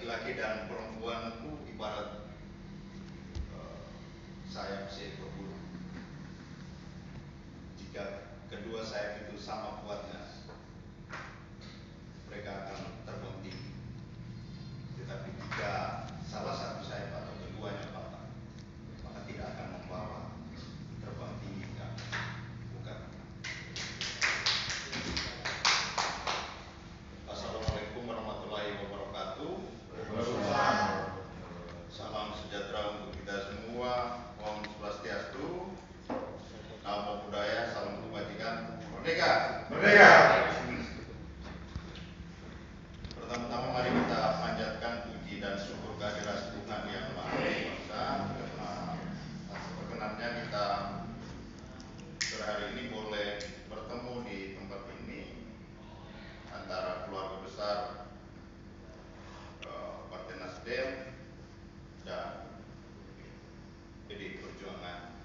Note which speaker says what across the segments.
Speaker 1: laki-laki dan perempuan itu ibarat sayap seekor burung. Jika kedua sayap itu sama kuatnya, mereka akan terbang tinggi. Tetapi jika salah satu sayap atau keduanya patah, maka tidak akan membawa terbang tinggi ke atas. Bukan. Assalamualaikum warahmatullahi wabarakatuh. Salam sejahtera untuk kita semua. Om Swastiastu. Namo Buddhaya. Salam kebajikan. Merdeka.
Speaker 2: Merdeka.
Speaker 1: Pertama-tama mari kita panjatkan puji dan syukur kehadirat Tuhan Yang Maha Kuasa karena perkenannya kita hari ini boleh bertemu di tempat ini antara keluarga besar Partai Nasdem dan PDI Perjuangan.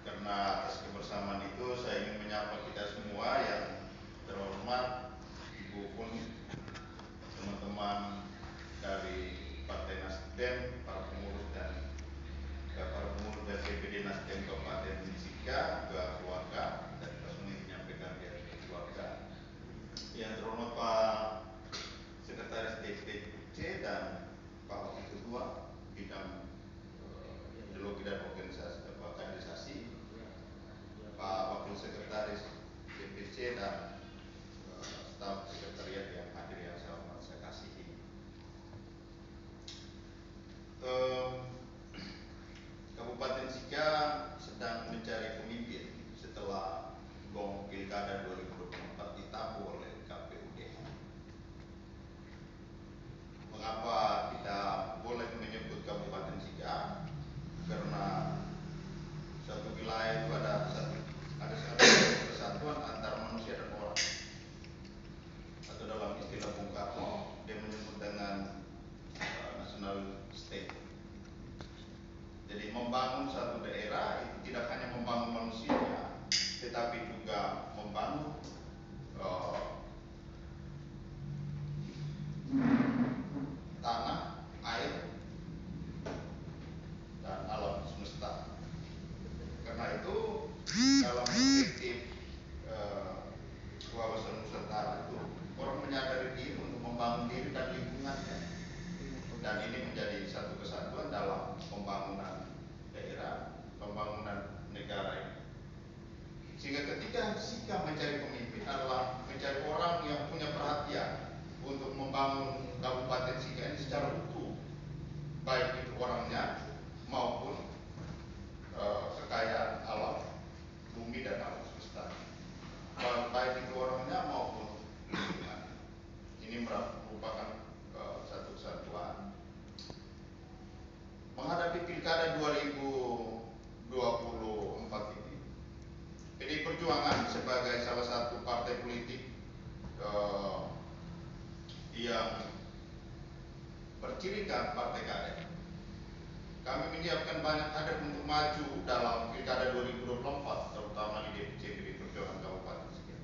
Speaker 1: Karena atas kebersamaan itu saya ingin menyapa kita semua yang terhormat, Ibu Pun, teman-teman dari Partai Nasdem, para pengurus dan DPD Nasdem Kabupaten Sika, juga keluarga, dan personil menyampaikan dari keluarga. Yang terhormat Pak Sekretaris DPC dan Pak Wakil Ketua Bidang Ideologi dan Organisasi, Pak Wakil Sekretaris DPC dan staf sekretariat yang hadir yang saya hormat, saya kasihi. Kabupaten Sika sedang mencari pemimpin setelah gong Pilkada 2024 ditabuh oleh KPUD. Mengapa kita boleh menyebut Kabupaten Sika? Karena satu wilayah itu ada satu kesatuan antara manusia dan orang. Atau dalam istilah Bung Karno, dia menyebut dengan national state. Jadi membangun satu daerah itu tidak hanya membangun manusianya, tetapi juga membangun tanah, air, dan alam semesta. Karena itu dalam perspektif wawasan Nusantara itu orang menyadari diri untuk membangun diri dan lingkungannya, dan ini menjadi satu kesatuan dalam pembangunan daerah, pembangunan negara ini. Sehingga ketika Sika mencari pemimpin adalah mencari orang yang punya perhatian untuk membangun Kabupaten Sika ini secara utuh, baik itu orangnya maupun kekayaan alam, bumi dan alam semesta, baik itu orangnya maupun lingkungan. Ini merupakan satu kesatuan. Menghadapi Pilkada 2024 ini, PDI Perjuangan sebagai salah satu partai politik yang bercirikan partai kader, kami menyiapkan banyak kader untuk maju dalam Pilkada 2024, terutama di DPC PDI Perjuangan Kabupaten Sika.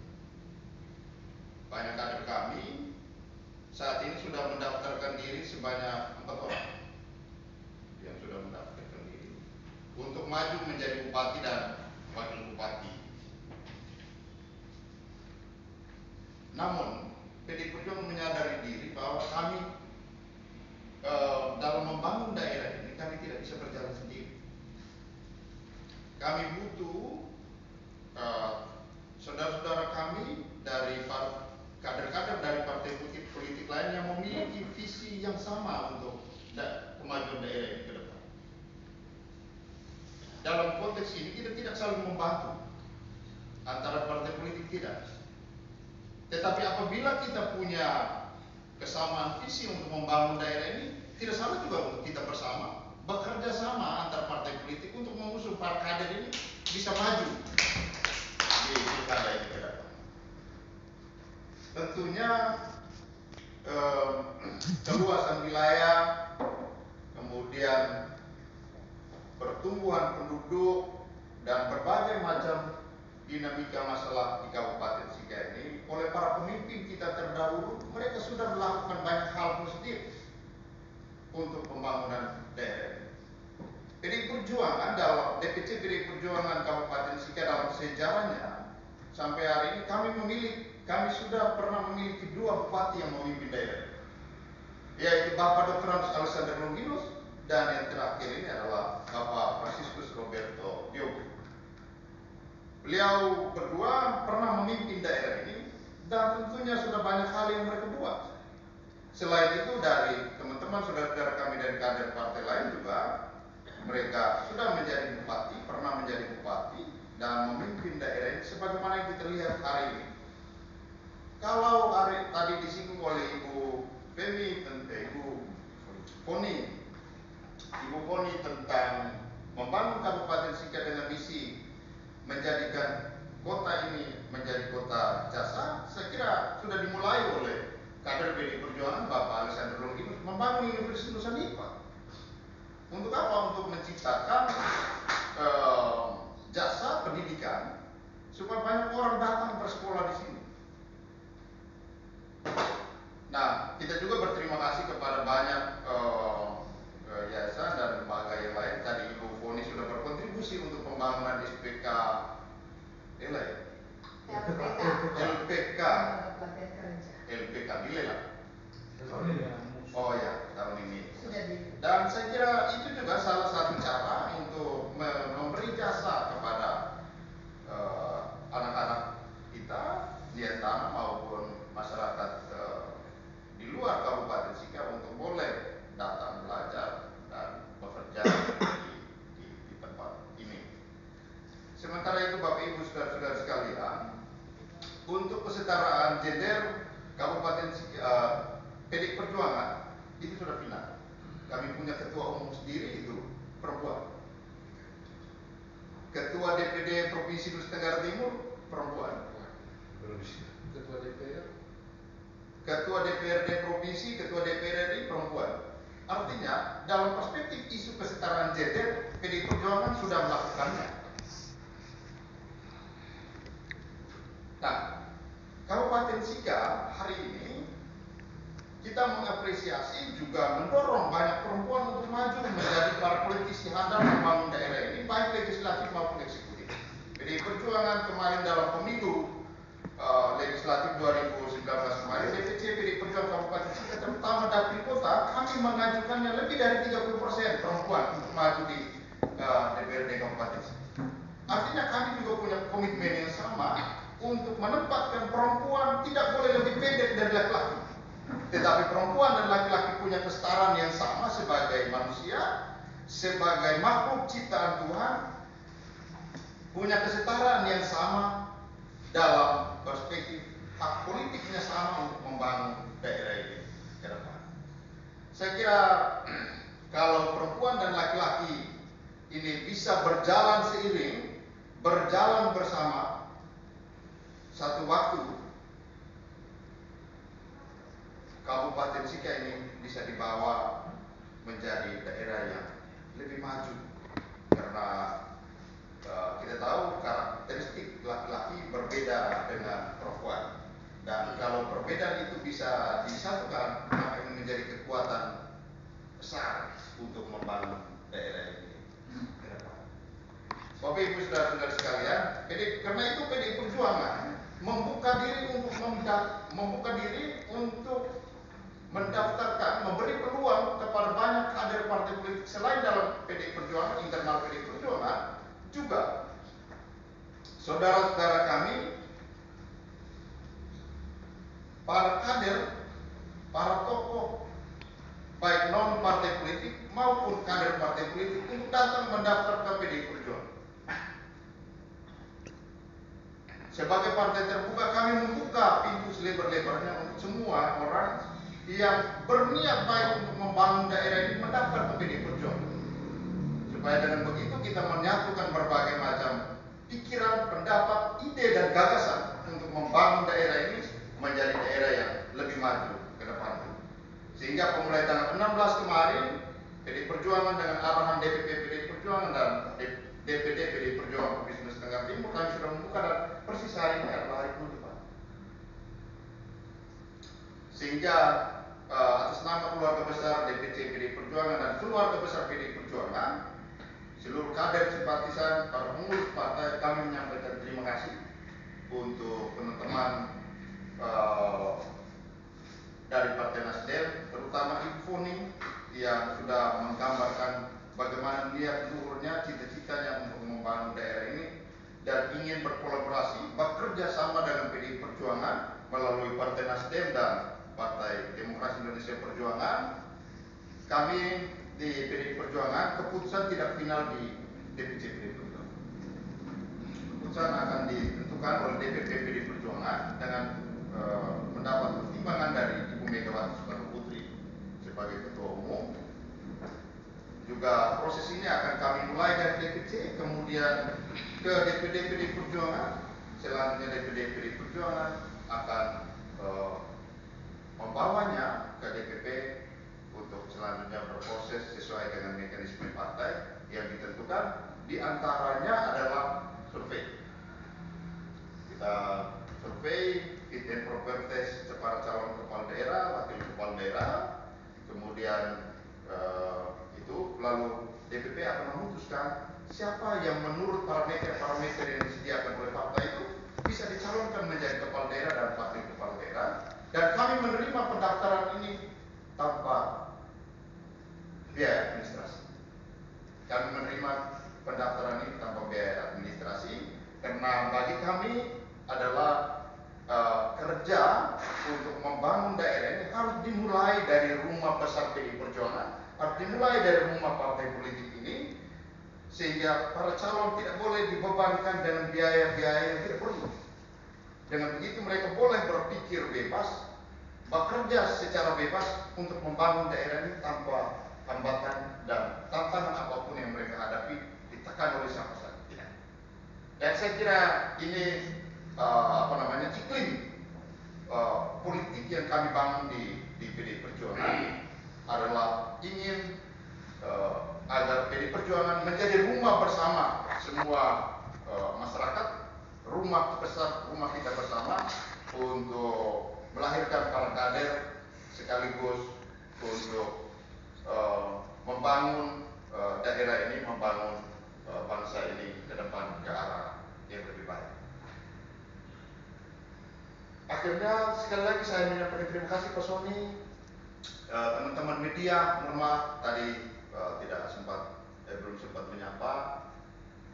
Speaker 1: Banyak kader kami saat ini sudah mendaftarkan diri sebanyak 4 orang yang sudah mendaftarkan diri untuk maju menjadi bupati dan wakil bupati. Namun PDI Perjuangan menyadari diri bahwa kami dalam membangun daerah ini kami tidak bisa berjalan sendiri. Kami butuh saudara-saudara kami dari kader-kader dari partai politik lain yang memiliki visi yang sama untuk kemajuan daerah ini ke depan. Dalam konteks ini kita tidak saling membantu antara partai politik, tidak. Tetapi apabila kita punya kesamaan visi untuk membangun daerah ini, tidak salah juga untuk kita bersama bekerja sama antar partai politik untuk mengusung para kader ini bisa maju di pilkada ini ke depan. Tentunya keluasan wilayah, kemudian pertumbuhan penduduk dan berbagai macam dinamika masalah di Kabupaten Sika ini oleh para pemimpin kita terdahulu, mereka sudah melakukan banyak hal positif untuk pembangunan daerah. PDI Perjuangan dalam DPC PDI Perjuangan Kabupaten Sika dalam sejarahnya sampai hari ini kami sudah pernah memiliki 2 bupati yang memimpin daerah, yaitu Bapak Dr. Alexander Longinus dan yang terakhir ini adalah Bapak Franciscus Roberto Diogo. Beliau berdua pernah memimpin daerah ini dan tentunya sudah banyak hal yang mereka buat. Selain itu dari teman-teman saudara-saudara kami dari kader partai lain juga mereka sudah menjadi bupati, pernah menjadi bupati dan memimpin daerah ini sebagaimana yang kita lihat hari ini. Kalau tadi disinggung oleh Ibu Femi tentang Ibu Poni tentang membangun Kabupaten Sika dengan misi menjadikan kota ini menjadi kota jasa, saya kira sudah dimulai oleh kader PDI Perjuangan Bapak Alexander Longinus membangun Universitas Nusa. Untuk apa? Untuk menciptakan jasa pendidikan supaya banyak orang datang bersekolah di sini. Nah, kita juga berterima kasih kepada banyak yayasan dan lembaga yang lain. Tadi Ibu Foni sudah berkontribusi untuk pembangunan SPK LPK Dilela. Oh ya, tahun ini. Dan saya kira itu juga salah satu cara untuk memberi jasa kepada anak-anak kita di tanah maupun masyarakat di luar Kabupaten Sika untuk boleh datang belajar dan bekerja di tempat ini. Sementara itu Bapak Ibu saudara-saudara sekalian, untuk kesetaraan gender Kabupaten PDI Perjuangan itu sudah final. Kami punya ketua umum sendiri itu perempuan. Ketua DPD Provinsi Nusa Tenggara Timur perempuan. Ketua DPRD Provinsi, Ketua DPR RI perempuan. Artinya dalam perspektif isu kesetaraan gender PDI Perjuangan sudah melakukannya. Nah, Kabupaten Sika hari ini kita mengapresiasi juga mendorong banyak perempuan untuk maju menjadi para politisi handal membangun daerah ini, baik legislatif maupun eksekutif. PDI Perjuangan kemarin dalam pemilu legislatif 2019 kemarin, DPC PDI Perjuangan Kabupaten Sika terutama dapil kota, kami mengajukannya lebih dari 30% perempuan untuk maju di DPRD Kabupaten Sika. Artinya kami juga punya komitmen yang sama untuk menempatkan perempuan tidak boleh lebih pendek dari laki-laki. Tetapi perempuan dan laki-laki punya kesetaraan yang sama sebagai manusia, sebagai makhluk ciptaan Tuhan, punya kesetaraan yang sama dalam perspektif hak politiknya sama untuk membangun daerah ini ke depan. Saya kira kalau perempuan dan laki-laki ini bisa berjalan seiring, berjalan bersama, satu waktu Kabupaten Sika ini bisa dibawa menjadi daerah yang lebih maju, karena kita tahu karakteristik laki-laki berbeda dengan perempuan, dan kalau perbedaan itu bisa disatukan maka ini menjadi kekuatan besar untuk membangun daerah ini. Bapak Ibu saudara-saudara sekalian, karena itu PDI Perjuangan membuka diri untuk mendaftarkan, memberi peluang kepada banyak kader partai politik selain dalam PDI Perjuangan, internal PDI Perjuangan, juga saudara-saudara kami, para kader, para tokoh, baik non partai politik maupun kader partai politik untuk datang mendaftar ke PDI Perjuangan. Sebagai partai terbuka, kami membuka pintu selebar-lebarnya untuk semua orang yang berniat baik untuk membangun daerah ini mendaftar ke PDI Perjuangan. Supaya dengan begitu kita menyatukan berbagai macam pikiran, pendapat, ide dan gagasan untuk membangun daerah ini menjadi daerah yang lebih maju ke depan. Sehingga pemulai tanggal 16 kemarin PDI Perjuangan dengan arahan DPP PDI Perjuangan dan DPD PDI Perjuangan Provinsi Nusa Tenggara Timur kami sudah membuka, dan persis hari ini adalah hari penutupan. Sehingga atas nama keluarga besar DPC PDI Perjuangan dan keluarga besar PDI Perjuangan, seluruh kader simpatisan, para pengurus partai, kami menyampaikan terima kasih untuk teman-teman dari Partai Nasdem, terutama Ibu Foni yang sudah menggambarkan bagaimana niat luhurnya, cita-citanya untuk membangun daerah ini dan ingin berkolaborasi, bekerja sama dengan PDI Perjuangan melalui Partai Nasdem dan Partai Demokrasi Indonesia Perjuangan. Kami di PDI Perjuangan, keputusan tidak final di DPC PDI Perjuangan. Keputusan akan ditentukan oleh DPP PDI Perjuangan dengan mendapat pertimbangan dari Ibu Megawati Soekarno Putri sebagai Ketua Umum. Juga proses ini akan kami mulai dari DPC, kemudian ke DPD PDI Perjuangan, selanjutnya DPD PDI Perjuangan akan membawanya ke DPP untuk selanjutnya berproses sesuai dengan mekanisme partai yang ditentukan. Di antaranya adalah survei. Kita survei fit and proper test para calon kepala daerah, wakil kepala daerah, kemudian itu lalu DPP akan memutuskan siapa yang menurut parameter yang disediakan oleh partai itu bisa dicalonkan menjadi kepala daerah dan wakil kepala daerah. Dan kami menerima pendaftaran ini tanpa biaya administrasi. Kami menerima pendaftaran ini tanpa biaya administrasi karena bagi kami adalah kerja untuk membangun daerah ini harus dimulai dari rumah besar PDI Perjuangan, harus dimulai dari rumah partai politik ini, sehingga para calon tidak boleh dibebankan dengan biaya-biaya yang tidak perlu. Dengan begitu mereka boleh berpikir bebas, bekerja secara bebas untuk membangun daerah ini tanpa hambatan dan tantangan apapun yang mereka hadapi ditekan oleh siapa saja. Dan saya kira ini iklim politik yang kami bangun di PDI Perjuangan adalah ingin agar PDI Perjuangan menjadi rumah bersama semua masyarakat, rumah besar, rumah kita bersama untuk melahirkan para kader sekaligus untuk membangun daerah ini, membangun bangsa ini ke depan ke arah yang lebih baik. Akhirnya sekali lagi saya menyampaikan terima kasih Pak Sony, teman-teman media, mohon maaf tadi belum sempat menyapa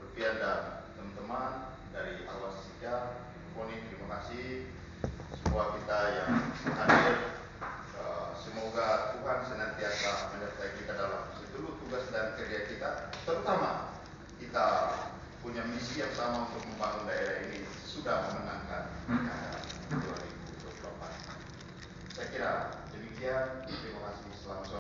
Speaker 1: Alfian dan teman-teman dari Awas Sika, Foni, terima kasih. Semua kita yang hadir, semoga Tuhan senantiasa menyertai kita dalam seluruh tugas dan kerja kita, terutama kita punya misi yang sama untuk membangun daerah ini sudah memenangkan 2024. Saya kira demikian. Terima kasih. Selamat sore.